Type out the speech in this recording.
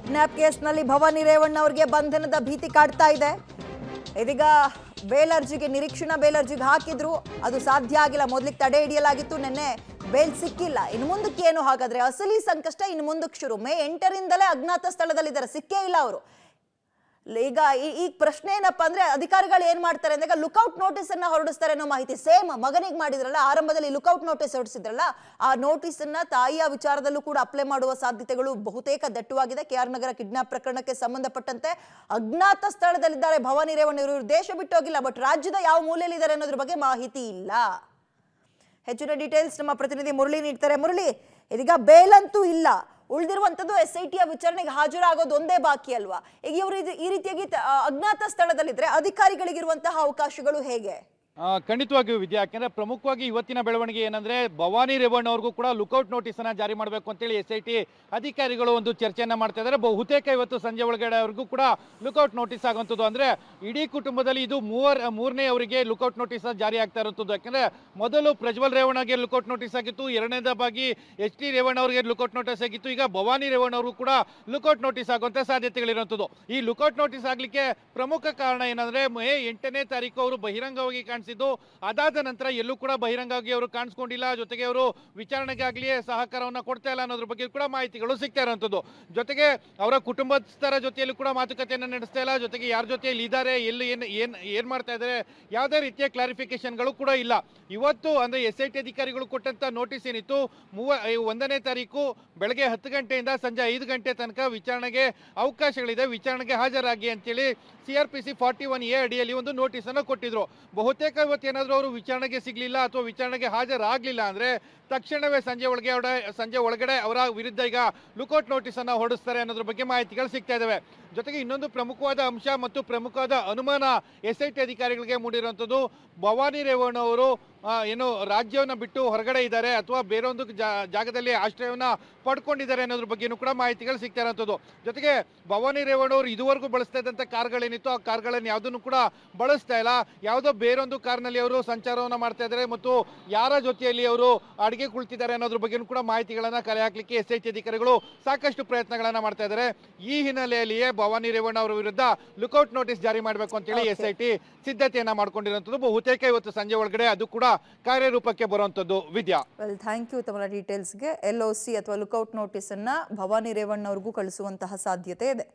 Kidnap ಕೇಸ್ನಲ್ಲಿ ಭವಾನಿ ರೇವಣ್ಣ ಅವರಿಗೆ ಬಂಧನದ ಭೀತಿ ಕಾಡ್ತಾ ಇದೆ. ಇದೀಗ ಬೇಲರ್ಜಿಗೆ ನಿರೀಕ್ಷಣಾ ಬೇಲರ್ಜಿಗೆ ಹಾಕಿದ್ರು, ಅದು ಸಾಧ್ಯ ಆಗಿಲ್ಲ. ಮೊದಲಿಗೆ ತಡೆ ಹಿಡಿಯಲಾಗಿತ್ತು, ನಿನ್ನೆ ಬೇಲ್ ಸಿಕ್ಕಿಲ್ಲ. ಇನ್ನು ಮುಂದಕ್ಕೆ ಏನು ಹಾಗಾದ್ರೆ? ಅಸಲಿ ಸಂಕಷ್ಟ ಇನ್ನು ಮುಂದಕ್ಕೆ ಶುರು. ಮೇ 8ರಿಂದಲೇ ಅಜ್ಞಾತ ಸ್ಥಳದಲ್ಲಿದ್ದಾರೆ, ಸಿಕ್ಕೇ ಇಲ್ಲ ಅವರು. ಈಗ ಈ ಪ್ರಶ್ನೆ ಏನಪ್ಪಾ ಅಂದ್ರೆ, ಅಧಿಕಾರಿಗಳು ಏನ್ ಮಾಡ್ತಾರೆ ಅಂದಾಗ ಲುಕ್ಔಟ್ ನೋಟಿಸ್ ಅನ್ನ ಹೊರಡಿಸ್ತಾರೆ ಅನ್ನೋ ಮಾಹಿತಿ. ಸೇಮ್ ಮಗನಿಗೆ ಮಾಡಿದ್ರಲ್ಲ, ಆರಂಭದಲ್ಲಿ ಲುಕ್ಔಟ್ ನೋಟಿಸ್ ಹೊರಡಿಸಿದ್ರಲ್ಲ, ಆ ನೋಟಿಸ್ ಅನ್ನ ತಾಯಿಯ ವಿಚಾರದಲ್ಲೂ ಕೂಡ ಅಪ್ಲೈ ಮಾಡುವ ಸಾಧ್ಯತೆಗಳು ಬಹುತೇಕ ದಟ್ಟವಾಗಿದೆ. KR ನಗರ ಕಿಡ್ನಾಪ್ ಪ್ರಕರಣಕ್ಕೆ ಸಂಬಂಧಪಟ್ಟಂತೆ ಅಜ್ಞಾತ ಸ್ಥಳದಲ್ಲಿದ್ದಾರೆ ಭವಾನಿ ರೇವಣ್ಣ. ಇವರು ದೇಶ ಬಿಟ್ಟು ಹೋಗಿಲ್ಲ, ಬಟ್ ರಾಜ್ಯದ ಯಾವ ಮೂಲೆಯಲ್ಲಿ ಇದ್ದಾರೆ ಅನ್ನೋದ್ರ ಬಗ್ಗೆ ಮಾಹಿತಿ ಇಲ್ಲ. ಹೆಚ್ಚಿನ ಡೀಟೇಲ್ಸ್ ನಮ್ಮ ಪ್ರತಿನಿಧಿ ಮುರಳಿ ನೀಡ್ತಾರೆ. ಮುರಳಿ, ಇದೀಗ ಬೇಲಂತೂ ಇಲ್ಲ, ಉಳಿದಿರುವಂತದ್ದು SITಯ ವಿಚಾರಣೆಗೆ ಹಾಜರಾಗೋದು ಒಂದೇ ಬಾಕಿ ಅಲ್ವಾ? ಈಗ ಇವರು ಈ ರೀತಿಯಾಗಿ ಅಜ್ಞಾತ ಸ್ಥಳದಲ್ಲಿದ್ರೆ ಅಧಿಕಾರಿಗಳಿಗಿರುವಂತಹ ಅವಕಾಶಗಳು ಹೇಗೆ? ಖಂಡಿತವಾಗಿಯೂ ವಿದ್ಯಾ, ಯಾಕೆಂದ್ರೆ ಪ್ರಮುಖವಾಗಿ ಇವತ್ತಿನ ಬೆಳವಣಿಗೆ ಏನಂದ್ರೆ, ಭವಾನಿ ರೇವಣ್ಣ ಅವ್ರಿಗೂ ಕೂಡ ಲುಕೌಟ್ ನೋಟಿಸ್ ಅನ್ನ ಜಾರಿ ಮಾಡಬೇಕು ಅಂತೇಳಿ SIT ಅಧಿಕಾರಿಗಳು ಒಂದು ಚರ್ಚೆಯನ್ನ ಮಾಡ್ತಾ ಇದ್ದಾರೆ. ಬಹುತೇಕ ಇವತ್ತು ಸಂಜೆ ಒಳಗಡೆ ಅವ್ರಿಗೂ ಕೂಡ ಲುಕೌಟ್ ನೋಟಿಸ್ ಆಗುವಂಥದ್ದು. ಅಂದ್ರೆ ಇಡೀ ಕುಟುಂಬದಲ್ಲಿ ಇದು ಮೂರನೇ ಅವರಿಗೆ ಲುಕೌಟ್ ನೋಟಿಸ್ ಜಾರಿ ಆಗ್ತಾ ಇರುವಂಥದ್ದು. ಯಾಕಂದ್ರೆ ಮೊದಲು ಪ್ರಜ್ವಲ್ ರೇವಣ್ಣಗೆ ಲುಕೌಟ್ ನೋಟಿಸ್ ಆಗಿತ್ತು, ಎರಡನೇದಾಗಿ HT ರೇವಣ್ಣ ಅವರಿಗೆ ಲುಕೌಟ್ ನೋಟಿಸ್ ಆಗಿತ್ತು. ಈಗ ಭವಾನಿ ರೇವಣ್ಣ ಅವ್ರಿಗೂ ಕೂಡ ಲುಕೌಟ್ ನೋಟಿಸ್ ಆಗುವಂತ ಸಾಧ್ಯತೆಗಳಿರುವಂಥದ್ದು. ಈ ಲುಕೌಟ್ ನೋಟಿಸ್ ಆಗ್ಲಿಕ್ಕೆ ಪ್ರಮುಖ ಕಾರಣ ಏನಂದ್ರೆ, ಮೇ 8ನೇ ತಾರೀಕು ಅವರು ಬಹಿರಂಗವಾಗಿ ಅದಾದ ನಂತರ ಎಲ್ಲೂ ಕೂಡ ಬಹಿರಂಗವಾಗಿ ಅವರು ಕಾಣಿಸ್ಕೊಂಡಿಲ್ಲ. ಜೊತೆಗೆ ಅವರು ವಿಚಾರಣೆಗಾಗಲಿ ಸಹಕಾರವನ್ನು ಕೊಡ್ತಾ ಇಲ್ಲ ಅನ್ನೋದ್ರ ಬಗ್ಗೆ ಕೂಡ ಮಾಹಿತಿಗಳು ಸಿಗ್ತಾ ಇರುವಂತದ್ದು. ಜೊತೆಗೆ ಅವರ ಕುಟುಂಬಸ್ಥರ ಜೊತೆಯಲ್ಲೂ ಕೂಡ ಮಾತುಕತೆಯನ್ನು ನಡೆಸ್ತಾ ಇಲ್ಲ. ಜೊತೆಗೆ ಯಾರ ಜೊತೆಯಲ್ಲಿ ಇದ್ದಾರೆ, ಎಲ್ಲಿ ಏನ್ ಮಾಡ್ತಾ ಇದ್ದಾರೆ, ಯಾವುದೇ ರೀತಿಯ ಕ್ಲಾರಿಫಿಕೇಶನ್ಗಳು ಕೂಡ ಇಲ್ಲ. ಇವತ್ತು ಅಂದ್ರೆ SIT ಅಧಿಕಾರಿಗಳು ಕೊಟ್ಟಂತ ನೋಟಿಸ್ ಏನಿತ್ತು, 1ನೇ ತಾರೀಕು ಬೆಳಗ್ಗೆ 10 ಗಂಟೆಯಿಂದ ಸಂಜೆ 5 ಗಂಟೆ ತನಕ ವಿಚಾರಣೆಗೆ ಅವಕಾಶಗಳಿದೆ, ವಿಚಾರಣೆಗೆ ಹಾಜರಾಗಿ ಅಂತೇಳಿ CRPC 41A ಅಡಿಯಲ್ಲಿ ಒಂದು ನೋಟಿಸ್ ಅನ್ನು ಕೊಟ್ಟಿದ್ರು. ಬಹುತೇಕ ಇವತ್ತೇನಾದ್ರೂ ಅವರು ವಿಚಾರಣೆಗೆ ಸಿಗ್ಲಿಲ್ಲ ಅಥವಾ ವಿಚಾರಣೆಗೆ ಹಾಜರಾಗ್ಲಿಲ್ಲ ಅಂದ್ರೆ ತಕ್ಷಣವೇ ಸಂಜೆ ಒಳಗಡೆ ಅವರ ವಿರುದ್ಧ ಈಗ ಲುಕೌಟ್ ನೋಟಿಸ್ ಅನ್ನ ಹೊರಡಿಸ್ತಾರೆ ಅನ್ನೋದ್ರ ಬಗ್ಗೆ ಮಾಹಿತಿಗಳು ಸಿಗ್ತಾ ಇದಾವೆ. ಜೊತೆಗೆ ಇನ್ನೊಂದು ಪ್ರಮುಖವಾದ ಅಂಶ ಮತ್ತು ಪ್ರಮುಖವಾದ ಅನುಮಾನ SIT ಅಧಿಕಾರಿಗಳಿಗೆ ಮೂಡಿರುವಂತದ್ದು, ಭವಾನಿ ರೇವಣ್ಣ ಅವರು ಏನು ರಾಜ್ಯವನ್ನ ಬಿಟ್ಟು ಹೊರಗಡೆ ಇದ್ದಾರೆ ಅಥವಾ ಬೇರೊಂದು ಜಾಗದಲ್ಲಿ ಆಶ್ರಯವನ್ನ ಪಡ್ಕೊಂಡಿದ್ದಾರೆ ಅನ್ನೋದ್ರ ಬಗ್ಗೆನೂ ಕೂಡ ಮಾಹಿತಿಗಳು ಸಿಗ್ತಾ ಇರುವಂತದ್ದು. ಜೊತೆಗೆ ಭವಾನಿ ರೇವಣ್ಣ ಅವರು ಇದುವರೆಗೂ ಬಳಸ್ತಾ ಇದ್ದಂತ ಕಾರ್ಗಳೇನಿತ್ತು, ಆ ಕಾರ್ಗಳನ್ನು ಯಾವುದನ್ನು ಕೂಡ ಬಳಸ್ತಾ ಇಲ್ಲ. ಯಾವುದೋ ಬೇರೊಂದು ಕಾರ್ನಲ್ಲಿ ಅವರು ಸಂಚಾರವನ್ನ ಮಾಡ್ತಾ ಇದ್ದಾರೆ ಮತ್ತು ಯಾರ ಜೊತೆಯಲ್ಲಿ ಅವರು ಅಡಿಗೆ ಕುಳಿತಿದ್ದಾರೆ ಅನ್ನೋದ್ರ ಬಗ್ಗೆನೂ ಕೂಡ ಮಾಹಿತಿಗಳನ್ನ ಕಲೆ ಹಾಕ್ಲಿಕ್ಕೆ SIT ಅಧಿಕಾರಿಗಳು ಸಾಕಷ್ಟು ಪ್ರಯತ್ನಗಳನ್ನ ಮಾಡ್ತಾ ಇದ್ದಾರೆ. ಈ ಹಿನ್ನೆಲೆಯಲ್ಲಿಯೇ ಭವಾನಿ ರೇವಣ್ಣ ಅವರ ವಿರುದ್ಧ ಲುಕೌಟ್ ನೋಟಿಸ್ ಜಾರಿ ಮಾಡಬೇಕು ಅಂತೇಳಿ SIT ಸಿದ್ಧತೆಯನ್ನ ಮಾಡ್ಕೊಂಡಿರುವಂತದ್ದು. ಬಹುತೇಕ ಇವತ್ತು ಸಂಜೆ ಒಳಗಡೆ ಅದು ಕೂಡ ಕಾರ್ಯರೂಪಕ್ಕೆ ಬರುವಂತದ್ದು. ವಿದ್ಯಾ, ಥ್ಯಾಂಕ್ ಯು ತಮ್ಮ ಡೀಟೇಲ್ಸ್ಗೆ. LOC ಅಥವಾ ಲುಕೌಟ್ ನೋಟಿಸ್ ಅನ್ನ ಭವಾನಿ ರೇವಣ್ಣ ಅವ್ರಿಗೂ ಕಳಿಸುವಂತಹ ಸಾಧ್ಯತೆ ಇದೆ.